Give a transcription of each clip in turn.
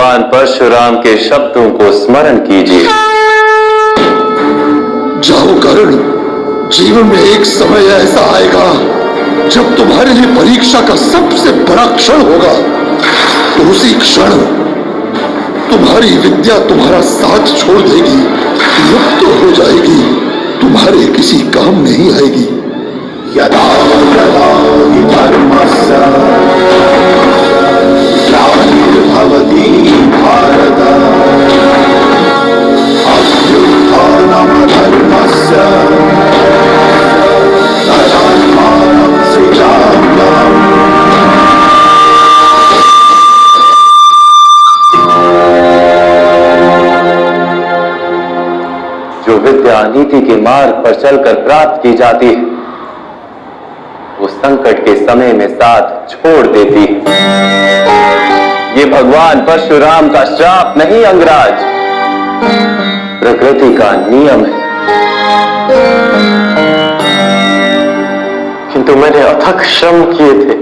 भगवान परशुराम के शब्दों को स्मरण कीजिए। जाओ कर्ण, जीवन में एक समय ऐसा आएगा जब तुम्हारे लिए परीक्षा का सबसे बड़ा क्षण होगा। तो उसी क्षण तुम्हारी विद्या तुम्हारा साथ छोड़ देगी, लुप्त हो जाएगी, तुम्हारे किसी काम नहीं आएगी। यदा यदा हि धर्मस्य ग्लानिर्भवति भारत अभ्युत्थानमधर्मस्य तदात्मानं सृजाम्यहम्। जो विद्या नीति के मार्ग पर चलकर प्राप्त की जाती है, वो संकट के समय में साथ छोड़ देती है। ये भगवान परशुराम का श्राप नहीं अंगराज, प्रकृति का नियम है। किंतु मैंने अथक श्रम किए थे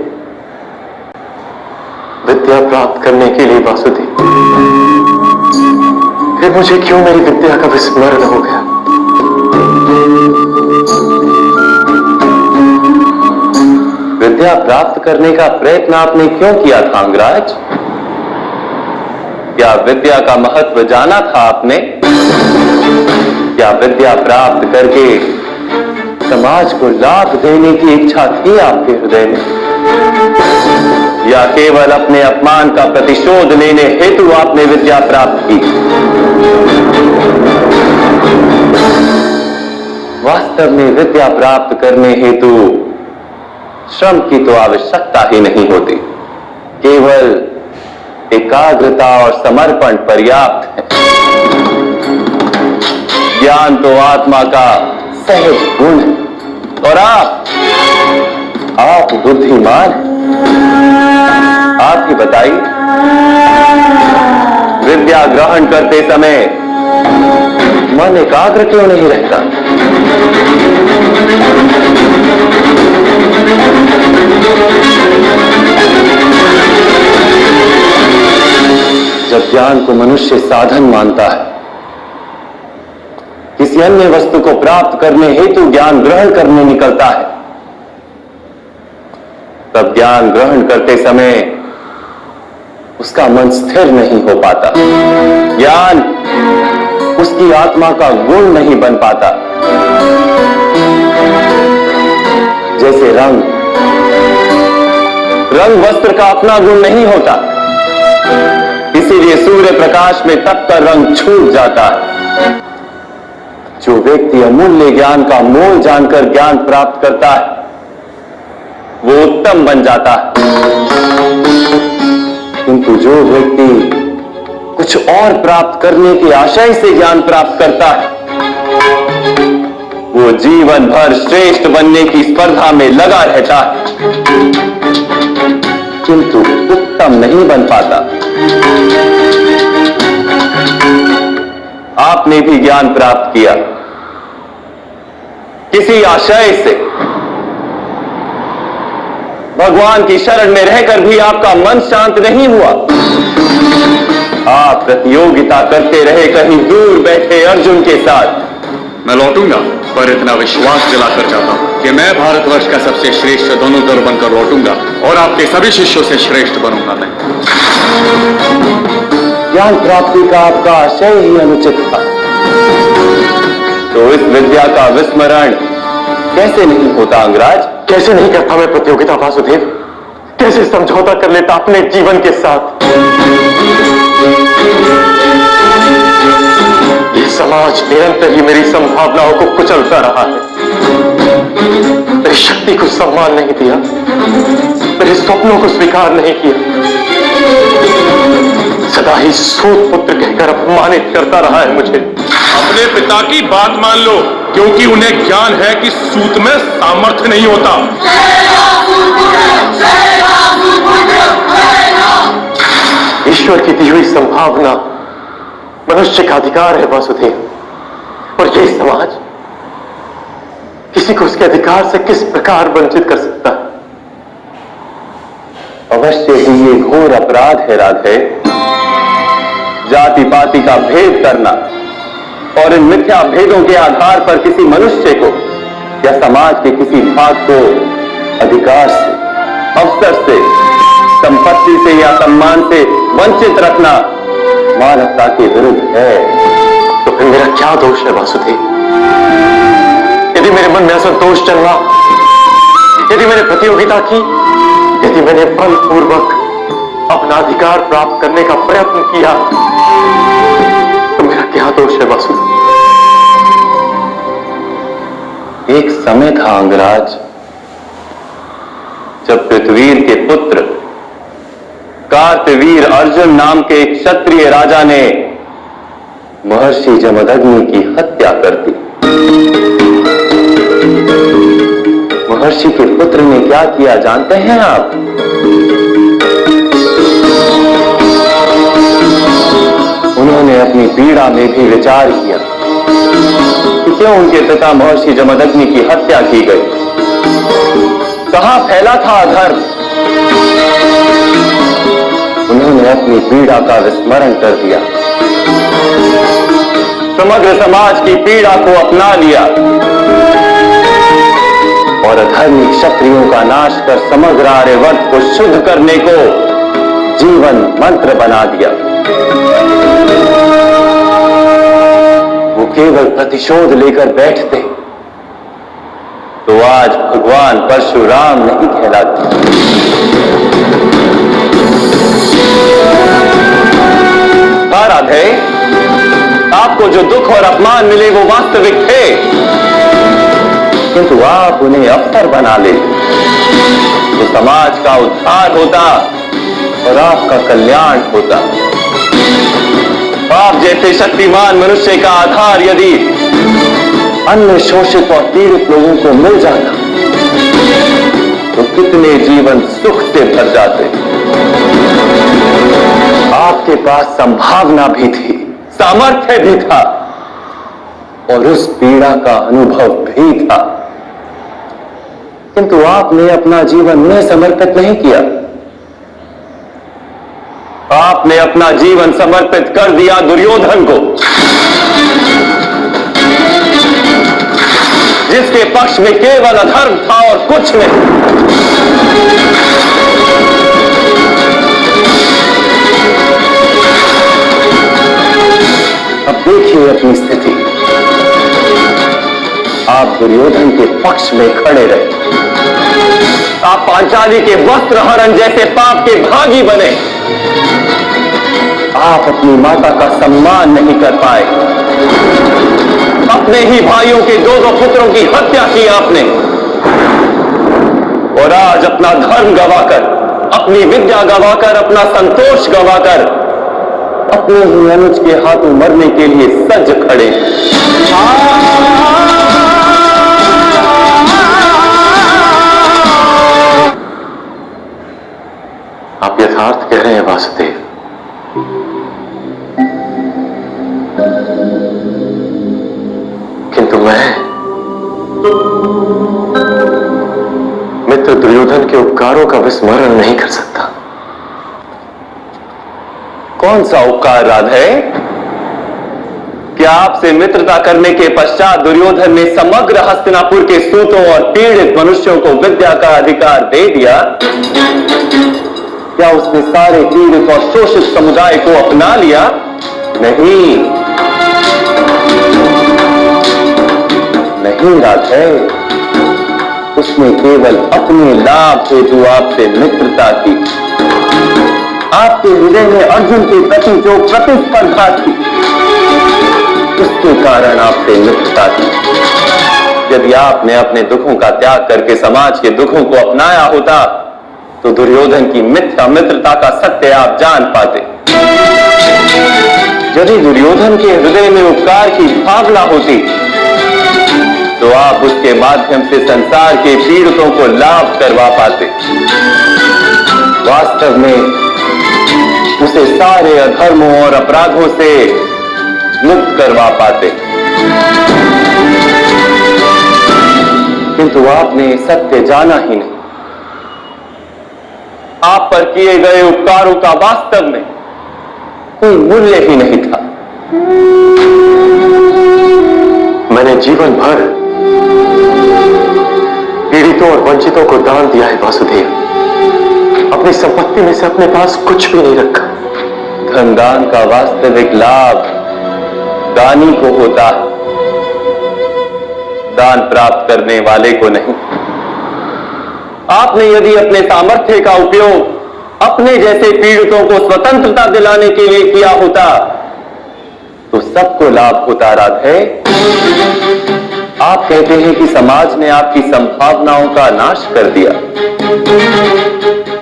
विद्या प्राप्त करने के लिए वासुदेव, फिर मुझे क्यों मेरी विद्या का विस्मरण हो गया? विद्या प्राप्त करने का प्रयत्न आपने क्यों किया था अंगराज? क्या विद्या का महत्व जाना था आपने? क्या विद्या प्राप्त करके समाज को लाभ देने की इच्छा थी आपके हृदय में, या केवल अपने अपमान का प्रतिशोध लेने हेतु आपने विद्या प्राप्त की? वास्तव में विद्या प्राप्त करने हेतु श्रम की तो आवश्यकता ही नहीं होती, केवल एकाग्रता और समर्पण पर्याप्त है। ज्ञान तो आत्मा का सहज गुण है, और आप बुद्धिमान हैं। आप ही बताइए, विद्या ग्रहण करते समय मन एकाग्र क्यों नहीं रहता? जब ज्ञान को मनुष्य साधन मानता है, किसी अन्य वस्तु को प्राप्त करने हेतु ज्ञान ग्रहण करने निकलता है, तब ज्ञान ग्रहण करते समय उसका मन स्थिर नहीं हो पाता। ज्ञान उसकी आत्मा का गुण नहीं बन पाता। जैसे रंग वस्त्र का अपना गुण नहीं होता, इसीलिए सूर्य प्रकाश में तपकर रंग छूट जाता है। जो व्यक्ति अमूल्य ज्ञान का मोल जानकर ज्ञान प्राप्त करता है, वो उत्तम बन जाता है। किंतु जो व्यक्ति कुछ और प्राप्त करने के आशय से ज्ञान प्राप्त करता है, वो जीवन भर श्रेष्ठ बनने की स्पर्धा में लगा रहता है, किंतु उत्तम नहीं बन पाता। आपने भी ज्ञान प्राप्त किया किसी आशय से, भगवान की शरण में रहकर भी आपका मन शांत नहीं हुआ। आप प्रतियोगिता करते रहे कहीं दूर बैठे अर्जुन के साथ। मैं लौटूंगा, पर इतना विश्वास दिलाकर जाता हूं कि मैं भारतवर्ष का सबसे श्रेष्ठ दोनों दल बनकर लौटूंगा, और आपके सभी शिष्यों से श्रेष्ठ बनूंगा मैं। ज्ञान प्राप्ति का आपका आशय ही अनुचित था, तो इस विद्या का विस्मरण कैसे नहीं होता अंगराज? कैसे नहीं करता मैं प्रतियोगिता वासुदेव? कैसे समझौता कर लेता अपने जीवन के साथ? ये समाज निरंतर ही मेरी संभावनाओं को कुचलता रहा है, मेरी शक्ति को सम्मान नहीं दिया, मेरे स्वप्नों को स्वीकार नहीं किया, सदा ही सूत पुत्र कहकर अपमानित करता रहा है मुझे। अपने पिता की बात मान लो, क्योंकि उन्हें ज्ञान है कि सूत में सामर्थ्य नहीं होता। ईश्वर की दी हुई संभावना मनुष्य का अधिकार है वासुदेव, और ये समाज किसी को उसके अधिकार से किस प्रकार वंचित कर सकता है? अवश्य ही ये घोर अपराध है राधे जाति पाति का भेद करना और इन मिथ्या भेदों के आधार पर किसी मनुष्य को या समाज के किसी भाग को अधिकार से, अवसर से, संपत्ति से या सम्मान से वंचित रखना मानवता के विरुद्ध है। तो फिर मेरा क्या दोष है वासुदेव? यदि मेरे मन में असंतोष चलना, यदि मैंने प्रतियोगिता की, यदि मैंने बलपूर्वक अपना अधिकार प्राप्त करने का प्रयत्न किया, तो मेरा क्या दोष है वासुदेव? एक समय था अंगराज जब पृथ्वीर के पुत्र कार्तवीर अर्जुन नाम के एक क्षत्रिय राजा ने महर्षि जमदग्नि की हत्या कर दी। महर्षि के पुत्र ने क्या किया जानते हैं आप? उन्होंने अपनी पीड़ा में भी विचार किया कि क्यों उनके पिता महर्षि जमदग्नि की हत्या की गई, कहां फैला था अधर्म। उन्होंने अपनी पीड़ा का विस्मरण कर दिया, समग्र समाज की पीड़ा को अपना लिया और अधर्मी क्षत्रियों का नाश कर समग्र आर्यवर्त को शुद्ध करने को जीवन मंत्र बना दिया। वो केवल प्रतिशोध लेकर बैठते तो आज भगवान परशुराम नहीं कहलाते। राधे, आपको जो दुख और अपमान मिले वो वास्तविक थे, किंतु आप उन्हें अवसर बना ले तो समाज का उद्धार होता और आपका कल्याण होता। आप जैसे शक्तिमान मनुष्य का आधार यदि अन्य शोषित और पीड़ित लोगों को मिल जाता तो कितने जीवन सुख से भर जाते। आपके पास संभावना भी थी, सामर्थ्य भी था और उस पीड़ा का अनुभव भी था, किंतु आपने अपना जीवन उन्हें समर्पित नहीं किया। आपने अपना जीवन समर्पित कर दिया दुर्योधन को, जिसके पक्ष में केवल अधर्म था और कुछ नहीं। अब देखिए अपनी स्थिति, आप दुर्योधन के पक्ष में खड़े रहे, आप पांचाली के वस्त्र हरण जैसे पाप के भागी बने, आप अपनी माता का सम्मान नहीं कर पाए, अपने ही भाइयों के दो पुत्रों की हत्या की आपने, और आज अपना धर्म गवाकर, अपनी विद्या गवाकर, अपना संतोष गवाकर अपने ही अनुज के हाथों मरने के लिए सज खड़े। आप यथार्थ कह रहे हैं वासुदेव। किंतु मैं मित्र दुर्योधन के उपकारों का विस्मरण नहीं कर सकता। कौन सा उपकार राधे? क्या आपसे मित्रता करने के पश्चात दुर्योधन ने समग्र हस्तिनापुर के सूतों और पीड़ित मनुष्यों को विद्या का अधिकार दे दिया? क्या उसने सारे पीड़ित और शोषित समुदाय को अपना लिया? नहीं, नहीं राधे, उसने केवल अपने लाभ हेतु आपसे मित्रता की। आपके हृदय में अर्जुन के प्रति जो प्रतिस्पर्धा थी, उसके कारण आपसे मित्रता की। यदि आपने अपने दुखों का त्याग करके समाज के दुखों को अपनाया होता तो दुर्योधन की मिथ्या मित्रता का सत्य आप जान पाते। यदि दुर्योधन के हृदय में उपकार की भावना होती तो आप उसके माध्यम से संसार के पीड़ितों को लाभ करवा पाते। वास्तव में उसे सारे अधर्मों और अपराधों से मुक्त करवा पाते, किंतु आपने सत्य जाना ही नहीं। आप पर किए गए उपकारों का वास्तव में कोई मूल्य ही नहीं था। मैंने जीवन भर पीड़ितों और वंचितों को दान दिया है वासुदेव। अपनी संपत्ति में से अपने पास कुछ भी नहीं रखा। धनदान का वास्तविक लाभ दानी को होता है, दान प्राप्त करने वाले को नहीं। आपने यदि अपने सामर्थ्य का उपयोग अपने जैसे पीड़ितों को स्वतंत्रता दिलाने के लिए किया होता तो सबको लाभ होता। राधे, आप कहते हैं कि समाज ने आपकी संभावनाओं का नाश कर दिया,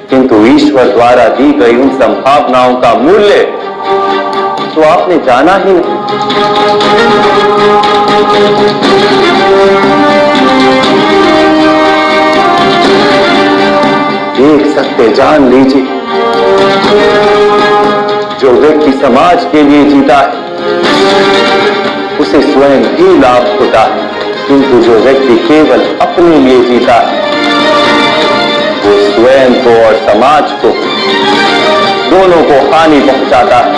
किंतु ईश्वर द्वारा दी गई उन संभावनाओं का मूल्य तो आपने जाना ही नहीं। एक सत्य जान लीजिए, जो व्यक्ति समाज के लिए जीता है उसे स्वयं ही लाभ होता है, किंतु जो व्यक्ति केवल अपने लिए जीता है वो स्वयं को और समाज को दोनों को हानि पहुंचाता है।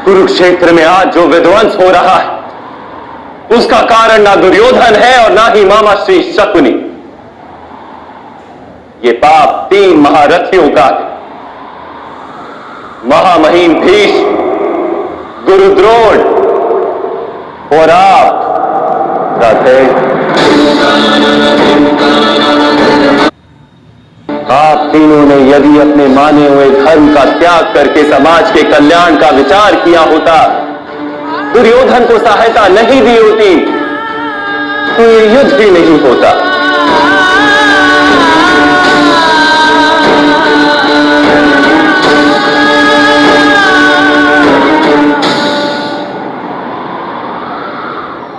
कुरुक्षेत्र में आज जो विध्वंस हो रहा है उसका कारण ना दुर्योधन है और ना ही मामा श्री शकुनी। ये पाप 3 महारथियों का है, महामहिम भीष्म, गुरु द्रोण और आप राधे। आप तीनों ने यदि अपने माने हुए धर्म का त्याग करके समाज के कल्याण का विचार किया होता, दुर्योधन को सहायता नहीं दी होती तो ये युद्ध भी नहीं होता।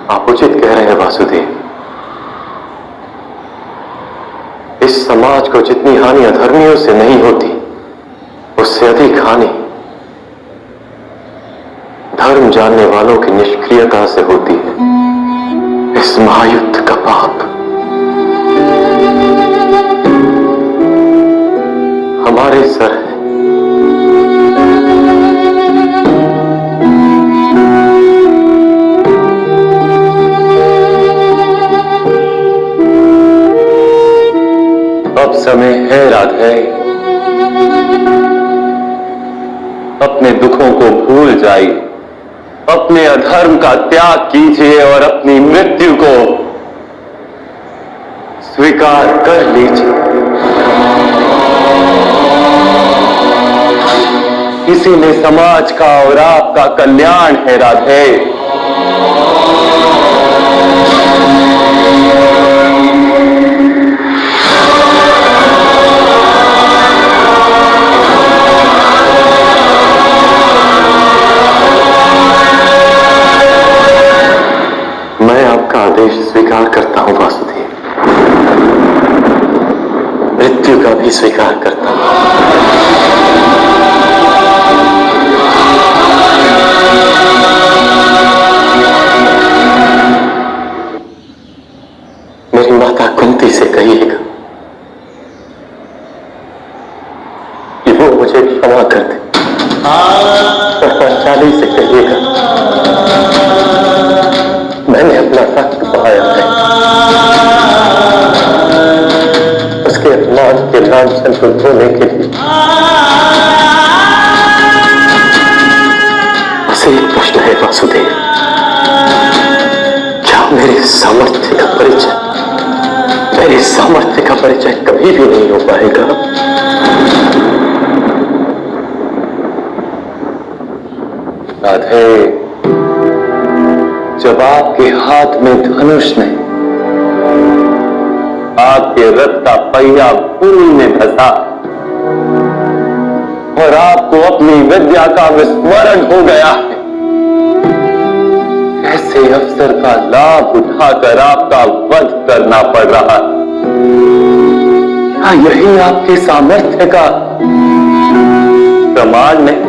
आप उचित कह रहे हैं वासुदेव। इस समाज को जितनी हानि अधर्मियों से नहीं होती उससे अधिक हानि धर्म जानने वालों की निष्क्रियता से होती है। इस महायुद्ध का पाप हमारे सर है। अब समय है राधे, अपने दुखों को भूल जाइए, अपने अधर्म का त्याग कीजिए और अपनी मृत्यु को स्वीकार कर लीजिए। इसी में समाज का और आपका कल्याण है राधे। आदेश स्वीकार करता हूं वासुदेव, मृत्यु का भी स्वीकार करता हूं। मेरी माता कुंती से कहिएगा कि वो मुझे क्षमा कर दे, और पंचाली से कहिएगा मैंने अपना रक्त बहाया है, उसके अपमान के लांछन को धोने के लिए। बस एक प्रश्न है वासुदेव, क्या मेरे सामर्थ्य का परिचय कभी भी नहीं हो पाएगा? राधे, जब आपके हाथ में धनुष नहीं, आपके रथ का पहिया भूमि में धंसा और आपको अपनी विद्या का विस्मरण हो गया है, ऐसे अवसर का लाभ उठाकर आपका वध करना पड़ रहा है। क्या यही आपके सामर्थ्य का प्रमाण नहीं?